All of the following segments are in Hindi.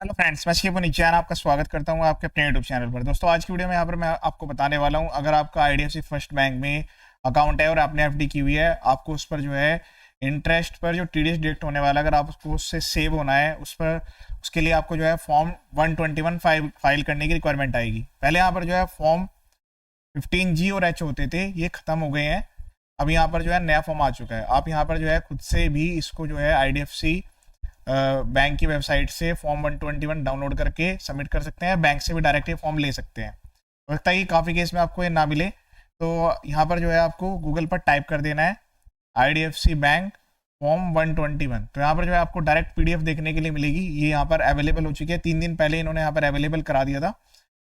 हेलो फ्रेंड्स, मैं शिव निचान आपका स्वागत करता हूं आपके अपने यूट्यूब चैनल पर। दोस्तों, आज की वीडियो में यहाँ पर मैं आपको बताने वाला हूं, अगर आपका आईडीएफसी फर्स्ट बैंक में अकाउंट है और आपने एफडी की हुई है, आपको उस पर जो है इंटरेस्ट पर जो टीडीएस डिडक्ट होने वाला है, अगर आपको उससे सेव होना है उस पर, उसके लिए आपको जो है फॉर्म 121 फाइल करने की रिक्वायरमेंट आएगी। पहले यहाँ पर जो है फॉर्म 15G और H होते थे, ये खत्म हो गए हैं। अब यहाँ पर जो है नया फॉर्म आ चुका है। आप यहाँ पर जो है खुद से भी इसको जो है आईडीएफसी बैंक की वेबसाइट से फॉर्म 121 डाउनलोड करके सबमिट कर सकते हैं। बैंक से भी डायरेक्ट ही फॉर्म ले सकते हैं। हो सकता है कि काफ़ी केस में आपको ये ना मिले, तो यहाँ पर जो है आपको गूगल पर टाइप कर देना है आईडीएफसी बैंक फॉर्म 121। तो यहाँ पर जो है आपको डायरेक्ट पीडीएफ देखने के लिए मिलेगी। ये यहाँ पर अवेलेबल हो चुकी है, 3 दिन पहले इन्होंने यहाँ पर अवेलेबल करा दिया था।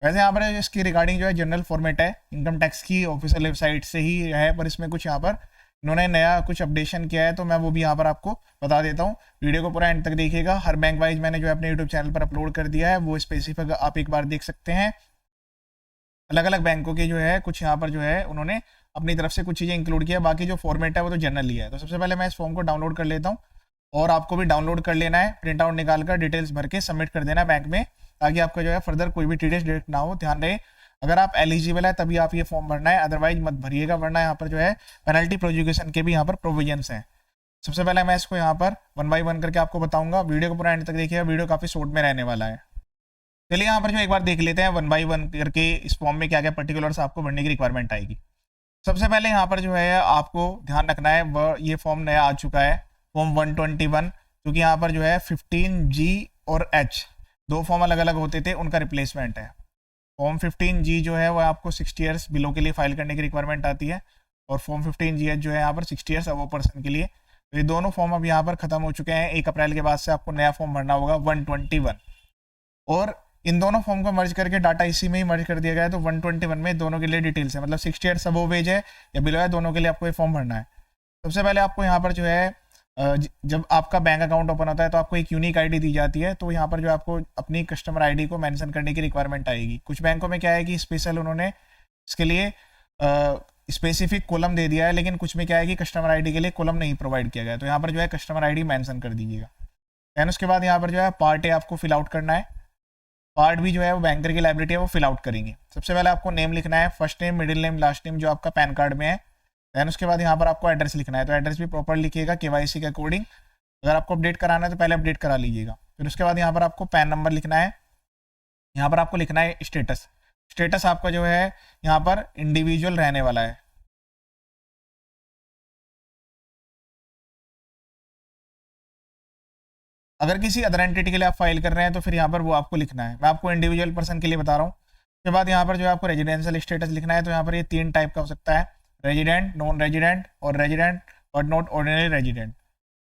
वैसे यहाँ पर इसकी रिगार्डिंग जो है जनरल फॉर्मेट है, इनकम टैक्स की ऑफिशियल वेबसाइट से ही है, पर इसमें कुछ यहाँ पर इन्होंने नया कुछ अपडेशन किया है, तो मैं वो भी यहाँ पर आपको बता देता हूँ। वीडियो को पूरा एंड तक देखिएगा। हर बैंक वाइज मैंने जो है अपने यूट्यूब चैनल पर अपलोड कर दिया है, वो स्पेसिफिक आप एक बार देख सकते हैं। अलग अलग बैंकों के जो है कुछ यहाँ पर जो है उन्होंने अपनी तरफ से कुछ चीज़ें इंक्लूड किया, बाकी जो फॉर्मेट है वो तो जनरल ही है। तो सबसे पहले मैं इस फॉर्म को डाउनलोड कर लेता हूँ, और आपको भी डाउनलोड कर लेना है, प्रिंट आउट निकाल कर डिटेल्स भर के सबमिट कर देना है बैंक में, ताकि आपका जो है फर्दर कोई भी टीडीएस डिडक्ट ना हो। ध्यान रहे, अगर आप एलिजिबल है तभी आप ये फॉर्म भरना है, अदरवाइज मत भरिएगा, वरना यहाँ पर जो है पेनल्टी प्रोसिक्यूशन के भी यहाँ पर प्रोविजंस हैं। सबसे पहले मैं इसको यहाँ पर 1 बाय 1 करके आपको बताऊंगा। वीडियो को पूरा एंड तक देखिएगा, वीडियो काफ़ी शॉर्ट में रहने वाला है। चलिए यहाँ पर जो एक बार देख लेते हैं 1 बाय 1 करके इस फॉर्म में क्या क्या पर्टिकुलर्स आपको भरने की रिक्वायरमेंट आएगी। सबसे पहले यहाँ पर जो है आपको ध्यान रखना है, वह ये फॉर्म नया आ चुका है, फॉर्म 121, क्योंकि यहाँ पर जो है 15G और H दो फॉर्म अलग अलग होते थे, उनका रिप्लेसमेंट है। फॉर्म 15G जो है वो आपको 60 ईयर्स बिलो के लिए फाइल करने की रिक्वायरमेंट आती है, और फॉर्म 15GH जो है यहाँ पर 60 ईयर्स अबव पर्सन के लिए। तो ये दोनों फॉर्म अब यहाँ पर खत्म हो चुके हैं। 1 अप्रैल के बाद से आपको नया फॉर्म भरना होगा 121, और इन दोनों फॉर्म को मर्ज करके डाटा इसी में ही मर्ज कर दिया गया है। तो 121 में दोनों के लिए डिटेल्स है, मतलब 60 ईयर्स अबव एज है या बिलो है, दोनों के लिए आपको ये फॉर्म भरना है। सबसे पहले आपको यहाँ पर जो है जब आपका बैंक अकाउंट ओपन होता है तो आपको एक यूनिक आईडी दी जाती है, तो यहाँ पर जो आपको अपनी कस्टमर आईडी को मेंशन करने की रिक्वायरमेंट आएगी। कुछ बैंकों में क्या है कि स्पेशल उन्होंने इसके लिए स्पेसिफिक कॉलम दे दिया है, लेकिन कुछ में क्या है कि कस्टमर आईडी के लिए कॉलम नहीं प्रोवाइड किया गया, तो यहाँ पर जो है कस्टमर आईडी मेंशन कर दीजिएगा। दैन उसके बाद यहाँ पर जो है पार्ट ए आपको फिल आउट करना है। पार्ट भी जो है वो बैंकर की लाइबिलिटी है, वो फिल आउट करेंगे। सबसे पहले आपको नेम लिखना है, first name, middle name, last name, जो आपका पैन कार्ड में है। दैन उसके बाद यहाँ पर आपको एड्रेस लिखना है, तो एड्रेस भी प्रॉपर लिखिएगा केवाईसी के अकॉर्डिंग। अगर आपको अपडेट कराना है तो पहले अपडेट करा लीजिएगा। फिर उसके बाद यहाँ पर आपको पैन नंबर लिखना है। यहाँ पर आपको लिखना है स्टेटस। स्टेटस आपका जो है यहाँ पर इंडिविजुअल रहने वाला है। अगर किसी अदर एंटिटी के लिए आप फाइल कर रहे हैं तो फिर यहाँ पर वो आपको लिखना है। मैं आपको इंडिविजुअल पर्सन के लिए बता रहा हूँ। उसके बाद यहाँ पर जो है आपको रेजिडेंशियल स्टेटस लिखना है। तो यहाँ पर ये 3 टाइप का हो सकता है, रेजिडेंट, नॉन रेजिडेंट और resident but not ordinary resident.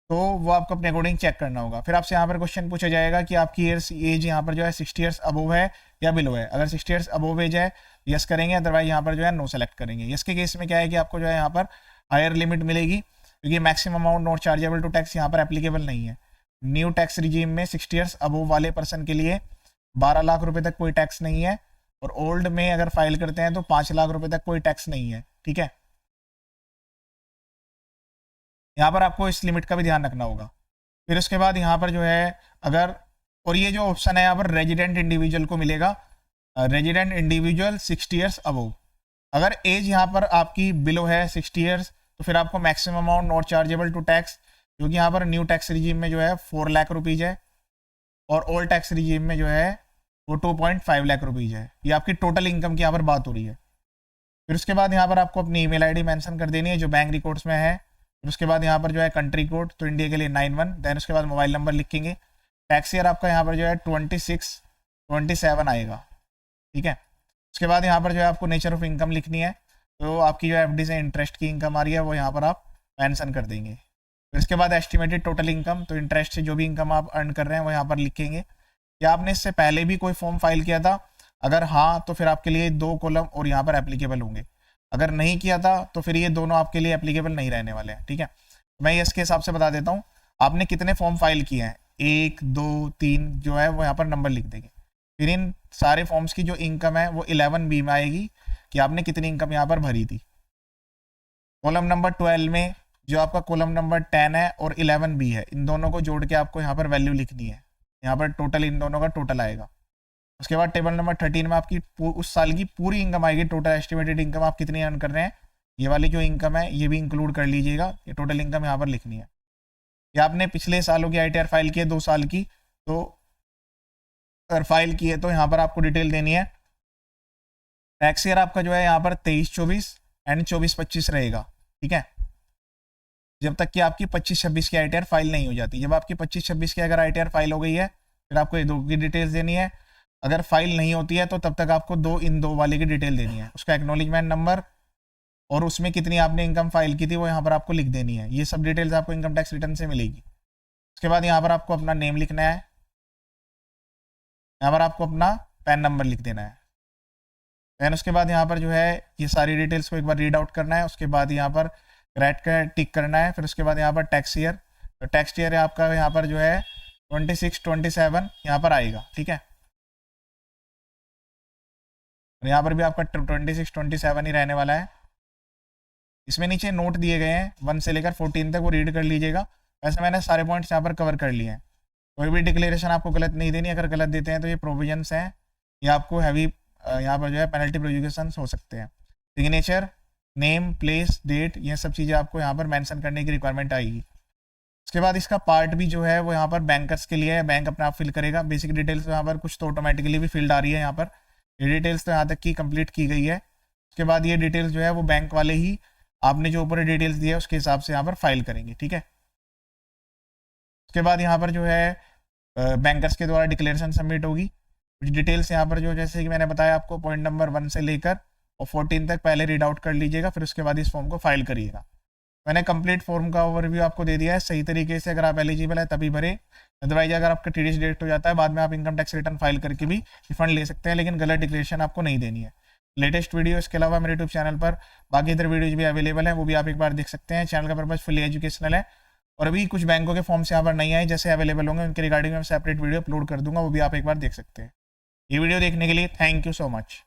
तो वो आपको अपने अकॉर्डिंग चेक करना होगा। फिर आपसे यहाँ पर क्वेश्चन पूछा जाएगा कि आपकी एज यहाँ पर जो है 60 ईयर्स अबोव है या बिलो है। अगर 60 ईयर्स अबोव एज है, यस करेंगे, अदरवाइज यहाँ पर जो है नो सेलेक्ट करेंगे। यस के केस में क्या है कि आपको जो है यहाँ पर हायर लिमिट मिलेगी, क्योंकि maximum amount not chargeable to tax यहाँ पर एप्लीकेबल नहीं है। न्यू टैक्स रिजीम में 60 ईयर्स अबोव वाले पर्सन के लिए 12 लाख रुपए तक कोई टैक्स नहीं है, और ओल्ड में अगर फाइल करते हैं तो 5 लाख रुपए तक कोई टैक्स नहीं है। ठीक है, यहाँ पर आपको इस लिमिट का भी ध्यान रखना होगा। फिर उसके बाद यहाँ पर जो है अगर, और ये जो ऑप्शन है यहाँ पर रेजिडेंट इंडिविजुअल को मिलेगा, रेजिडेंट इंडिविजुअल 60 ईयर्स अबोव। अगर एज यहाँ पर आपकी बिलो है 60 ईयर्स, तो फिर आपको maximum amount not chargeable to tax, क्योंकि यहाँ पर न्यू टैक्स रिजीम में जो है 4 लाख रुपीज़ है, और ओल्ड टैक्स रिजीम में जो है वो 2.5 लाख रुपीज़ है। ये आपकी टोटल इनकम की यहाँ पर बात हो रही है। फिर उसके बाद यहाँ पर आपको अपनी ईमेल आईडी मेंशन कर देनी है जो बैंक रिकॉर्ड्स में है। फिर उसके बाद यहाँ पर जो है कंट्री कोड, तो इंडिया के लिए 91, देन उसके बाद मोबाइल नंबर लिखेंगे। टैक्स ईयर आपका यहाँ पर जो है 27 आएगा। ठीक है, उसके बाद यहाँ पर जो है आपको नेचर ऑफ इनकम लिखनी है, तो आपकी जो एफडी से इंटरेस्ट की इनकम आ रही है वो यहाँ पर आप मेंशन कर देंगे। फिर इसके बाद एस्टिमेटेड टोटल इनकम, तो इंटरेस्ट से जो भी इनकम आप अर्न कर रहे हैं वो यहाँ पर लिखेंगे। क्या आपने इससे पहले भी कोई फॉर्म फाइल किया था? अगर हाँ, तो फिर आपके लिए 2 कॉलम और यहाँ पर एप्लीकेबल होंगे। अगर नहीं किया था तो फिर ये दोनों आपके लिए एप्लीकेबल नहीं रहने वाले हैं। ठीक है, मैं इसके हिसाब से बता देता हूँ आपने कितने फॉर्म फाइल किए हैं। 1 2 3 जो है वो यहाँ पर नंबर लिख देंगे। फिर इन सारे फॉर्म्स की जो इनकम है वो 11B में आएगी कि आपने कितनी इनकम यहाँ पर भरी थी। कॉलम नंबर 12 में जो आपका कॉलम नंबर 10 है और 11B है, इन दोनों को जोड़ के आपको यहाँ पर वैल्यू लिखनी है। यहाँ पर टोटल इन दोनों का टोटल आएगा। उसके बाद टेबल नंबर 13 में आपकी उस साल की पूरी इनकम आएगी, टोटल एस्टिमेटेड इनकम आप कितनी अर्न कर रहे हैं, ये वाली जो इनकम है ये भी इंक्लूड कर लीजिएगा, ये टोटल इनकम यहाँ पर लिखनी है। या आपने पिछले सालों की ITR फाइल की है 2 साल की, तो अगर फाइल की है तो यहाँ पर आपको डिटेल देनी है। टैक्स ईयर आपका जो है यहाँ पर 23-24 एंड 24-25 रहेगा, ठीक है, जब तक कि आपकी 25-26 की ITR फाइल नहीं हो जाती। जब आपकी 25-26 की अगर ITR फाइल हो गई है फिर आपको ये 2 की डिटेल्स देनी है। अगर फाइल नहीं होती है तो तब तक आपको इन दो वाले की डिटेल देनी है, उसका एक्नॉलेजमेंट नंबर और उसमें कितनी आपने इनकम फाइल की थी वो यहाँ पर आपको लिख देनी है। ये सब डिटेल्स आपको इनकम टैक्स रिटर्न से मिलेगी। उसके बाद यहाँ पर आपको अपना नेम लिखना है, यहाँ पर आपको अपना पैन नंबर लिख देना है। देन उसके बाद यहाँ पर जो है ये सारी डिटेल्स को एक बार रीड आउट करना है। उसके बाद यहाँ पर रेड का टिक करना है। फिर उसके बाद यहाँ पर टैक्स ईयर, तो टैक्स ईयर आपका यहाँ पर जो है 26-27 यहाँ पर आएगा, ठीक है, और यहाँ पर भी आपका 26-27 ही रहने वाला है। इसमें नीचे नोट दिए गए हैं 1 से लेकर 14 तक, वो रीड कर लीजिएगा। वैसे मैंने सारे पॉइंट्स यहाँ पर कवर कर लिए हैं। कोई भी डिक्लेरेशन आपको गलत नहीं देनी, अगर गलत देते हैं तो ये प्रोविजंस हैं, ये आपको हैवी यहाँ पर जो है पेनल्टी प्रोविजंस हो सकते हैं। सिग्नेचर, नेम, प्लेस, डेट, ये सब चीज़ें आपको यहाँ पर मेंशन करने की रिक्वायरमेंट आएगी। उसके बाद इसका पार्ट भी जो है वो यहाँ पर बैंकर्स के लिए है, बैंक अपने आप फिल करेगा। बेसिक डिटेल्स यहाँ पर कुछ तो ऑटोमेटिकली भी फिल्ड आ रही है, यहाँ पर ये डिटेल्स तो यहाँ तक की कंप्लीट की गई है। उसके बाद ये डिटेल्स जो है वो बैंक वाले ही आपने जो ऊपर डिटेल्स दिया है उसके हिसाब से यहाँ पर फाइल करेंगे, ठीक है। उसके बाद यहाँ पर जो है बैंकर्स के द्वारा डिक्लेरेशन सबमिट होगी। कुछ डिटेल्स यहाँ पर जो जैसे कि मैंने बताया आपको पॉइंट नंबर 1 से लेकर और 14 तक पहले रीड आउट कर लीजिएगा, फिर उसके बाद इस फॉर्म को फाइल करिएगा। मैंने कंप्लीट फॉर्म का ओवरव्यू आपको दे दिया है, सही तरीके से अगर आप एलिजिबल है तभी भरे, अदरवाइज अगर आपका TDS डिडक्ट हो जाता है बाद में आप इनकम टैक्स रिटर्न फाइल करके भी रिफंड ले सकते हैं, लेकिन गलत डिक्लेरेशन आपको नहीं देनी है। लेटेस्ट वीडियो इसके अलावा मेरे यूट्यूब चैनल पर बाकी इधर वीडियोज भी अवेलेबल है, वो भी आप एक बार देख सकते हैं। चैनल का पर्पज फुली एजुकेशनल है और अभी कुछ बैंकों के फॉर्म्स यहाँ पर नहीं आए, जैसे अवेलेबल होंगे उनके रिगार्डिंग में सेपरेट वीडियो अपलोड कर दूंगा, वो भी आप एक बार देख सकते हैं। ये वीडियो देखने के लिए थैंक यू सो मच।